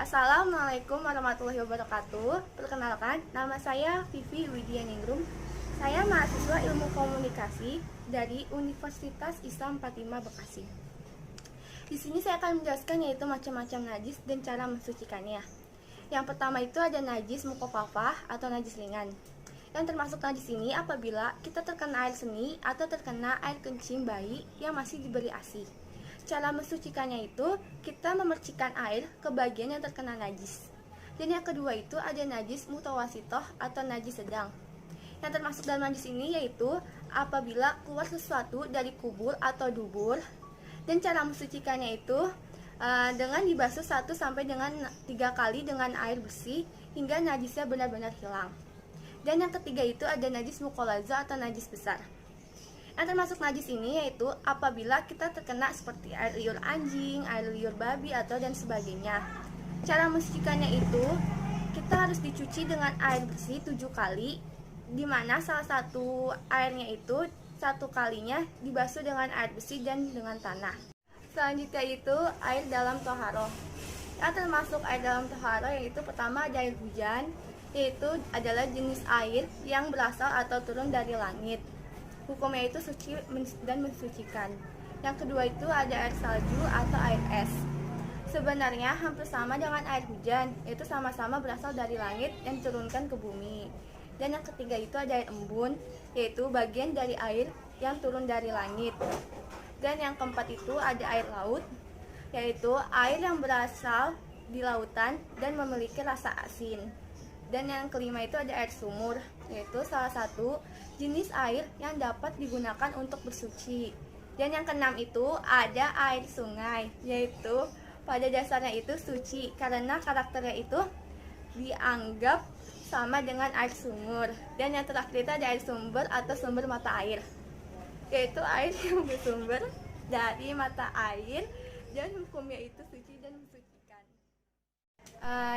Assalamualaikum warahmatullahi wabarakatuh. Perkenalkan, nama saya Vivi Widianingrum. Saya mahasiswa Ilmu Komunikasi dari Universitas Islam Fatimah Bekasi. Di sini saya akan menjelaskan yaitu macam-macam najis dan cara mensucikannya. Yang pertama itu ada najis mukhaffafah atau najis ringan. Yang termasuk najis ini apabila kita terkena air seni atau terkena air kencing bayi yang masih diberi ASI. Cara mensucikannya itu kita memercikan air ke bagian yang terkena najis. Dan yang kedua itu ada najis mutawasitoh atau najis sedang. Yang termasuk dalam najis ini yaitu apabila keluar sesuatu dari kubur atau dubur. Dan cara mensucikannya itu dengan dibasuh 1 sampai dengan 3 kali dengan air bersih hingga najisnya benar-benar hilang. Dan yang ketiga itu ada najis mukhalaza atau najis besar. Yang termasuk najis ini yaitu apabila kita terkena seperti air liur anjing, air liur babi atau dan sebagainya. Cara mensucikannya itu kita harus dicuci dengan air bersih 7 kali, di mana salah satu airnya itu 1 kalinya dibasuh dengan air bersih dan dengan tanah. Selanjutnya itu air dalam toharoh. Yang termasuk air dalam toharoh yaitu pertama ada air hujan, yaitu adalah jenis air yang berasal atau turun dari langit. Hukumnya itu suci dan mensucikan. Yang kedua itu ada air salju atau air es. Sebenarnya hampir sama dengan air hujan, yaitu sama-sama berasal dari langit dan diturunkan ke bumi. Dan yang ketiga itu ada air embun, yaitu bagian dari air yang turun dari langit. Dan yang keempat itu ada air laut, yaitu air yang berasal di lautan dan memiliki rasa asin. Dan yang kelima itu ada air sumur, yaitu salah satu jenis air yang dapat digunakan untuk bersuci. Dan yang keenam itu ada air sungai, yaitu pada dasarnya itu suci karena karakternya itu dianggap sama dengan air sumur. Dan yang terakhir itu ada air sumber atau sumber mata air, yaitu air yang bersumber dari mata air dan hukumnya itu suci dan mensucikan.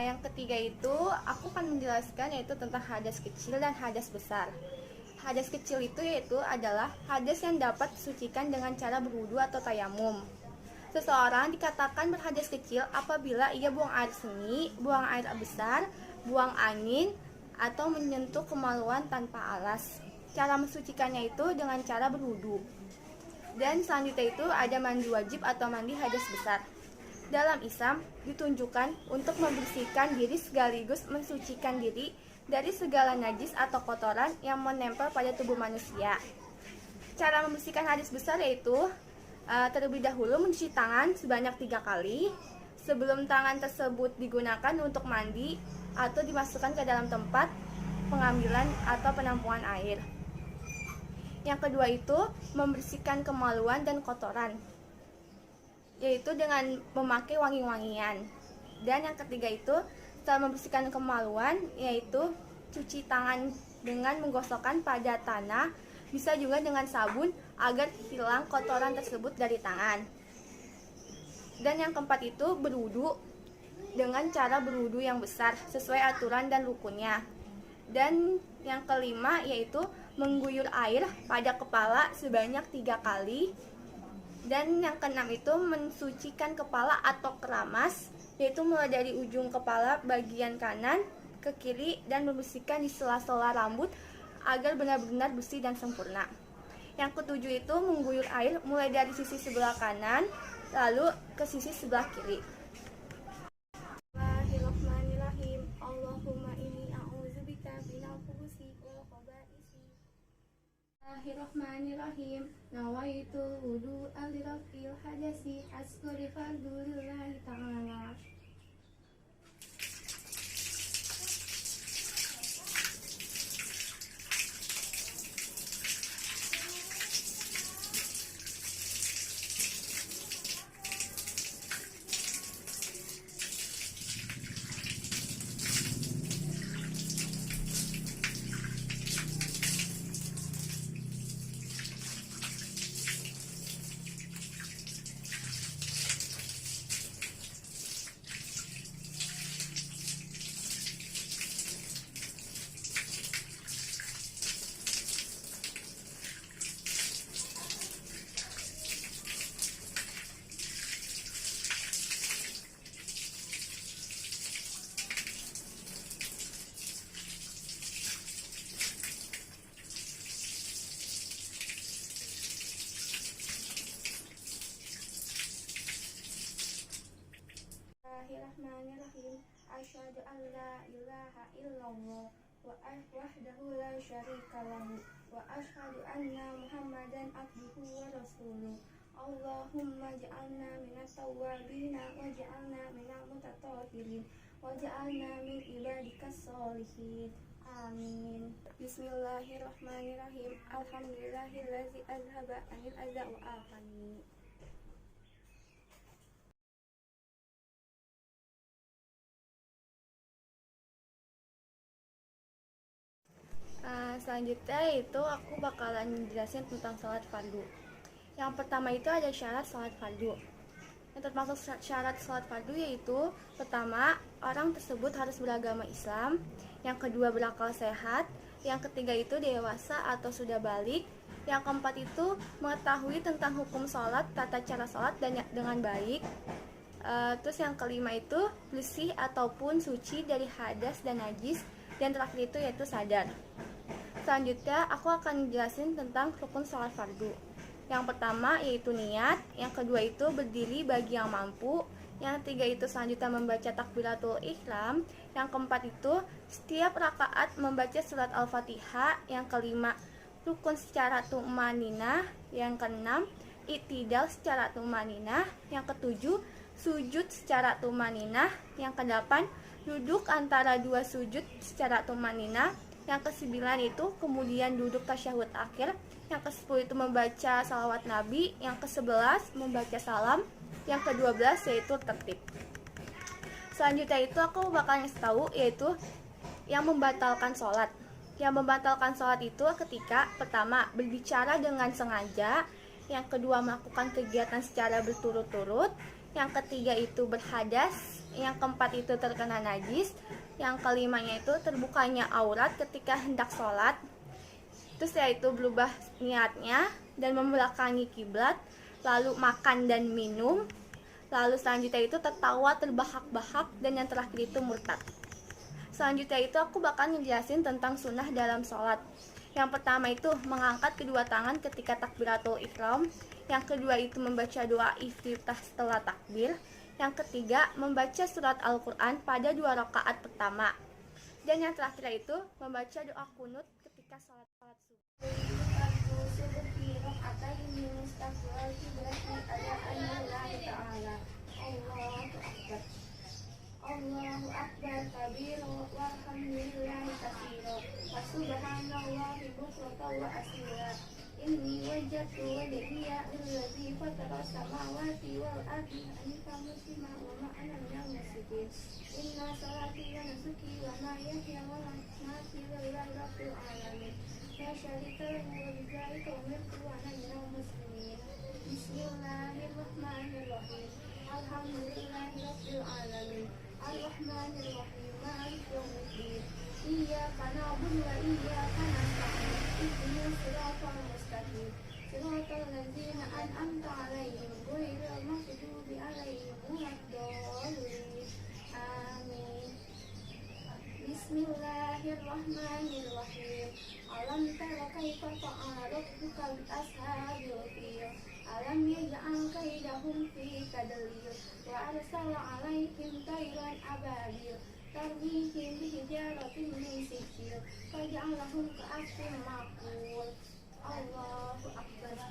Yang ketiga itu aku akan menjelaskan yaitu tentang hadas kecil dan hadas besar. Hadas kecil itu yaitu adalah hadas yang dapat disucikan dengan cara berwudu atau tayamum. Seseorang dikatakan berhadas kecil apabila ia buang air seni, buang air besar, buang angin, atau menyentuh kemaluan tanpa alas. Cara mensucikannya itu dengan cara berwudu. Dan selanjutnya itu ada mandi wajib atau mandi hadas besar. Dalam Islam ditunjukkan untuk membersihkan diri sekaligus mensucikan diri dari segala najis atau kotoran yang menempel pada tubuh manusia. Cara membersihkan hadas besar yaitu terlebih dahulu mencuci tangan sebanyak 3 kali sebelum tangan tersebut digunakan untuk mandi atau dimasukkan ke dalam tempat pengambilan atau penampungan air. Yang kedua itu membersihkan kemaluan dan kotoran, yaitu dengan memakai wangi-wangian. Dan yang ketiga itu setelah membersihkan kemaluan yaitu cuci tangan dengan menggosokkan pada tanah, bisa juga dengan sabun agar hilang kotoran tersebut dari tangan. Dan yang keempat itu berwudu dengan cara berwudu yang besar sesuai aturan dan rukunnya. Dan yang kelima yaitu mengguyur air pada kepala sebanyak 3 kali. Dan yang keenam itu mensucikan kepala atau keramas, yaitu mulai dari ujung kepala bagian kanan ke kiri dan membersihkan di sela-sela rambut agar benar-benar bersih dan sempurna. Yang ketujuh itu mengguyur air mulai dari sisi sebelah kanan lalu ke sisi sebelah kiri. Bismillahirrahmanirrahim. Allahumma inni a'udzubika minal khubuthi wal khaba'isi. Bismillahirrahmanirrahim. Nawaitu wudu alirafil hadasi asgori fardulillahi ta'ala. Bismillahirrahmanirrahim. Asyhadu an la ilaha illallah wahdahu la syarika lahu wa asyhadu anna Muhammadan abduhu wa rasuluh. Allahumma ja'alna minat tawwabina wa ja'alna minal mutatahhirin wa ja'alna min ibadikas sholihin. Amin. Bismillahirrahmanirrahim. Alhamdulillahillazi azhaba anil adza wa afani. Selanjutnya itu aku bakalan jelasin tentang sholat fardu. Yang pertama itu ada syarat sholat fardu. Yang termasuk syarat sholat fardu yaitu pertama, orang tersebut harus beragama Islam. Yang kedua, berakal sehat. Yang ketiga itu dewasa atau sudah balik. Yang keempat itu mengetahui tentang hukum sholat, tata cara sholat dan dengan baik. Terus yang kelima itu bersih ataupun suci dari hadas dan najis. Dan terakhir itu yaitu sadar. Selanjutnya aku akan jelasin tentang rukun sholat fardu. Yang pertama yaitu niat, yang kedua itu berdiri bagi yang mampu, yang ketiga itu selanjutnya membaca takbiratul ihram, yang keempat itu setiap rakaat membaca surat al-fatihah, yang kelima rukun secara tumaninah, yang keenam i'tidal secara tumaninah, yang ketujuh sujud secara tumaninah, yang kedelapan duduk antara dua sujud secara tumaninah, yang ke-9 itu kemudian duduk tasyahud akhir, yang ke-10 itu membaca salawat nabi, yang ke-11 membaca salam, yang ke-12 yaitu tertib. Selanjutnya itu aku bakal ngasih tahu yaitu yang membatalkan sholat. Yang membatalkan sholat itu ketika pertama berbicara dengan sengaja, yang kedua melakukan kegiatan secara berturut-turut, yang ketiga itu berhadas, yang keempat itu terkena najis, yang kelimanya itu terbukanya aurat ketika hendak sholat, terus yaitu berubah niatnya dan membelakangi kiblat, lalu makan dan minum, lalu selanjutnya itu tertawa terbahak-bahak, dan yang terakhir itu murtad. Selanjutnya itu aku bakal ngejelasin tentang sunnah dalam sholat. Yang pertama itu mengangkat kedua tangan ketika takbiratul ihram, yang kedua itu membaca doa iftitah setelah takbir, yang ketiga membaca surat Al-Quran pada 2 rakaat pertama, dan yang terakhir itu membaca doa kunut ketika sholat subuh. Allahu akbar kabiro walhamdulillahi katsiro wa subhanallahi bukratan wa asila. Inni wajjahtu wajhiya lillazi fatara samawati wal ardi hanifan musliman wa ma ana minal musyrikin. Inna salati wa nusuki wa mahyaya wa mamati lillahi rabbil alamin. La syarika lahu wa bidzalika umirtu wa ana minal muslimin. Bismillahirrahmanirrahim. Alhamdulillahi rabbil alamin. Ar-Rahmanir-Rahim. Maliki yaumiddin. Iyyaka na'budu wa iyyaka nasta'in. Ihdinas siratal mustaqim. Siratal ladzina an'amta 'alaihim ghairil maghdubi 'alaihim waladdallin. Amin. Bismillahirrahmanirrahim. Alam tara kaifa fa'ala rabbuka bi ashabil fil. Alam yaj'al kaidahum fi tadlil wa arsala 'alaihim tayran ababil tarmihim bihijaratin min sijil faj'alahum ka'asfin ma'kul. Allahu akbar.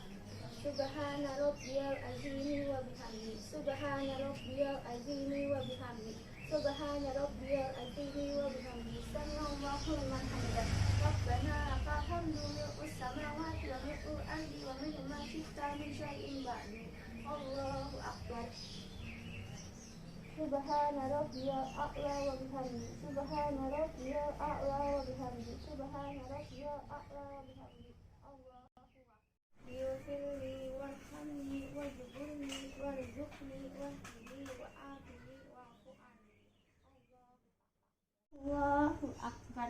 Subhana rabbiyal azimi wa bihamdi. Subhana rabbiyal azimi wa bihamdi. Subhana rabbiyal azimi wa bihamdi. Sallallahu liman hamidah. Rabbana lakal hamdu mil'us samawati wa mil'ul ardi wa mil'u ma syi'ta min syai'in ba'du. Allahu akbar. Subhana rabbiyal a'la wa bihamdi. Subhana rabbiyal a'la wa bihamdi. Subhana rabbiyal a'la wa bihamdi. Allahu akbar. Yufirli warhamni wajburni warzuqni wahdini wa afini wa'fu anni. Allahu akbar.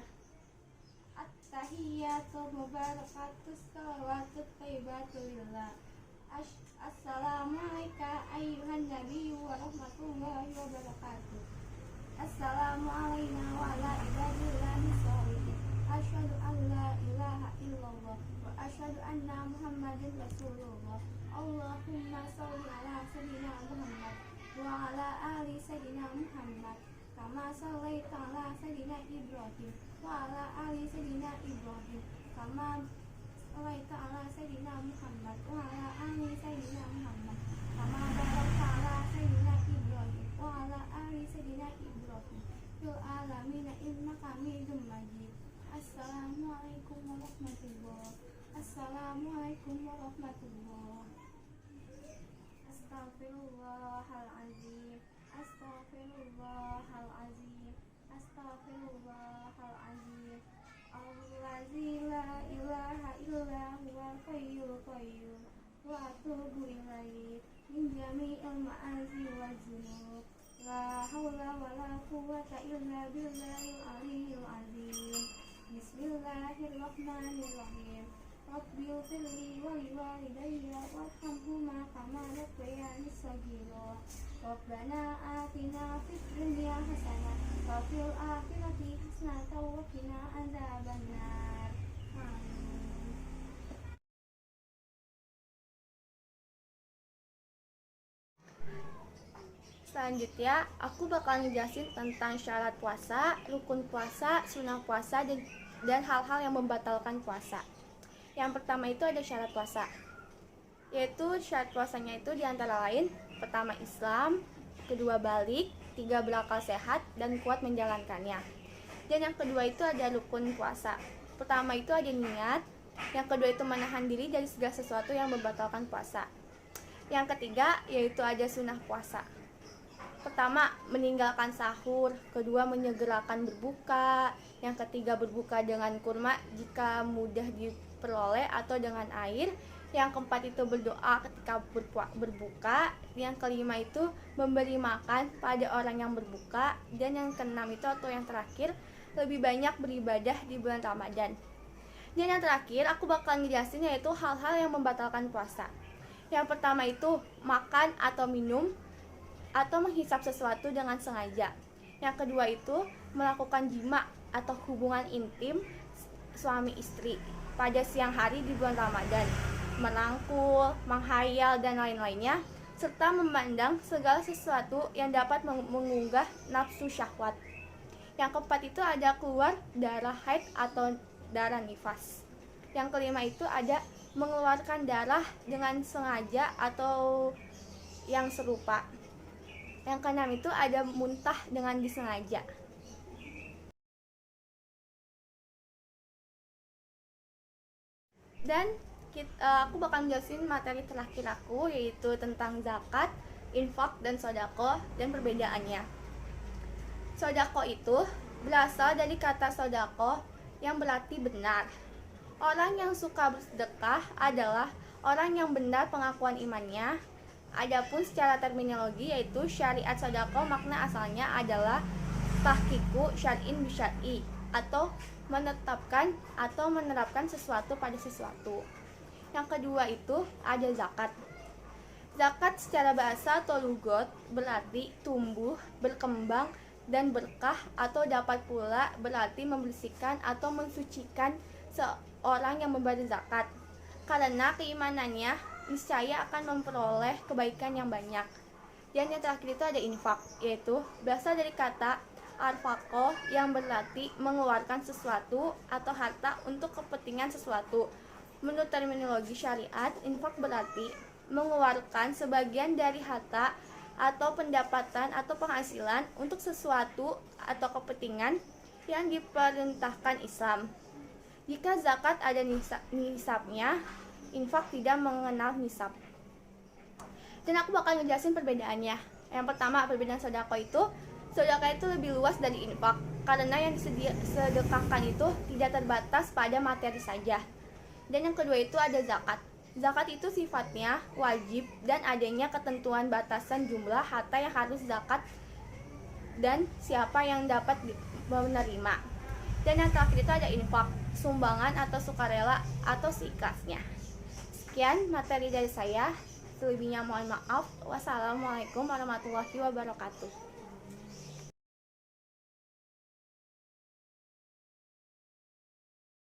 At-tahiyyatu mubarakatus salawatut thayyibatu lillah. Assalamu alayka ayyuhan nabiyyu wa rahmatullahi wa barakatuh. Assalamu alayna wa ala ibadillahi sholihin. Asyhadu an la ilaha illallah wa asyhadu anna Muhammadan Rasulullah. Allahumma sholli ala sayyidina Muhammad wa ala ali sayyidina Muhammad kama shallaita ala sayyidina Ibrahim wa ala ali sayyidina Ibrahim kama shallaita ala sayyidina Muhammad wa ala ali sayyidina Muhammad kama barakta ala sayyidina Ibrahim wa ala ali sayyidina Ibrahim fil alamin innaka Hamidum Majid. Assalamualaikum warahmatullahi wabarakatuh. Assalamualaikum warahmatullahi wabarakatuh. Astaghfirullahaladzim. Astaghfirullahaladzim. Astaghfirullahaladzim. Allazi la ilaha illa huwal hayyul qayyum wa atubu ilaihi min jami'il ma'asi wal dzunub. La haula wala quwwata illa billahil aliyyil azim. Bismillahirrahmanirrahim. Rabbil firli wa liwalidayya warhamhuma kama rabbayani shaghira. Rabbana atina fid dunya hasanah wa fil akhirati hasanah wa qina adzabannar. Amin. Selanjutnya, aku bakal ngejelasin tentang syarat puasa, rukun puasa, sunnah puasa, dan hal-hal yang membatalkan puasa. Yang pertama itu ada syarat puasa, yaitu syarat puasanya itu diantara lain: pertama Islam, kedua balik, tiga berakal sehat dan kuat menjalankannya. Dan yang kedua itu ada rukun puasa. Pertama itu ada niat, yang kedua itu menahan diri dari segala sesuatu yang membatalkan puasa. Yang ketiga yaitu ada sunnah puasa. Pertama, meninggalkan sahur. Kedua, menyegerakan berbuka. Yang ketiga, berbuka dengan kurma jika mudah diperoleh atau dengan air. Yang keempat itu berdoa ketika berbuka. Yang kelima itu memberi makan pada orang yang berbuka. Dan yang keenam itu atau yang terakhir, lebih banyak beribadah di bulan Ramadan. Dan yang terakhir, aku bakal ngejelasin yaitu hal-hal yang membatalkan puasa. Yang pertama itu makan atau minum atau menghisap sesuatu dengan sengaja. Yang kedua itu melakukan jima atau hubungan intim suami istri pada siang hari di bulan Ramadan, merangkul, menghayal dan lain-lainnya, serta memandang segala sesuatu yang dapat mengunggah nafsu syahwat. Yang keempat itu ada keluar darah haid atau darah nifas. Yang kelima itu ada mengeluarkan darah dengan sengaja atau yang serupa. Yang keenam itu ada muntah dengan disengaja. Dan aku bakal jelasin materi terakhir aku, yaitu tentang zakat, infak, dan sodako, dan perbedaannya. Sodako itu berasal dari kata sodako yang berarti benar. Orang yang suka bersedekah adalah orang yang benar pengakuan imannya. Adapun secara terminologi yaitu syariat sodako, makna asalnya adalah tahqiqu syar'in bisyar'i, atau menetapkan atau menerapkan sesuatu pada sesuatu. Yang kedua itu ada zakat. Zakat secara bahasa atau lugot berarti tumbuh, berkembang, dan berkah, atau dapat pula berarti membersihkan atau mensucikan seorang yang memberi zakat, karena keimanannya niscaya akan memperoleh kebaikan yang banyak. Dan yang terakhir itu ada infak, yaitu berasal dari kata arfaqo yang berarti mengeluarkan sesuatu atau harta untuk kepentingan sesuatu. Menurut terminologi syariat, infak berarti mengeluarkan sebagian dari harta atau pendapatan atau penghasilan untuk sesuatu atau kepentingan yang diperintahkan Islam. Jika zakat ada nisabnya, infak tidak mengenal nisab. Dan aku bakal ngejelasin perbedaannya. Yang pertama, perbedaan sodako itu lebih luas dari infak, karena yang disedekahkan itu tidak terbatas pada materi saja. Dan yang kedua itu ada zakat. Zakat itu sifatnya wajib dan adanya ketentuan batasan jumlah harta yang harus zakat dan siapa yang dapat menerima. Dan yang terakhir itu ada infak, sumbangan atau sukarela atau seikhlasnya. Sekian materi dari saya. Selebihnya mohon maaf. Wassalamualaikum warahmatullahi wabarakatuh.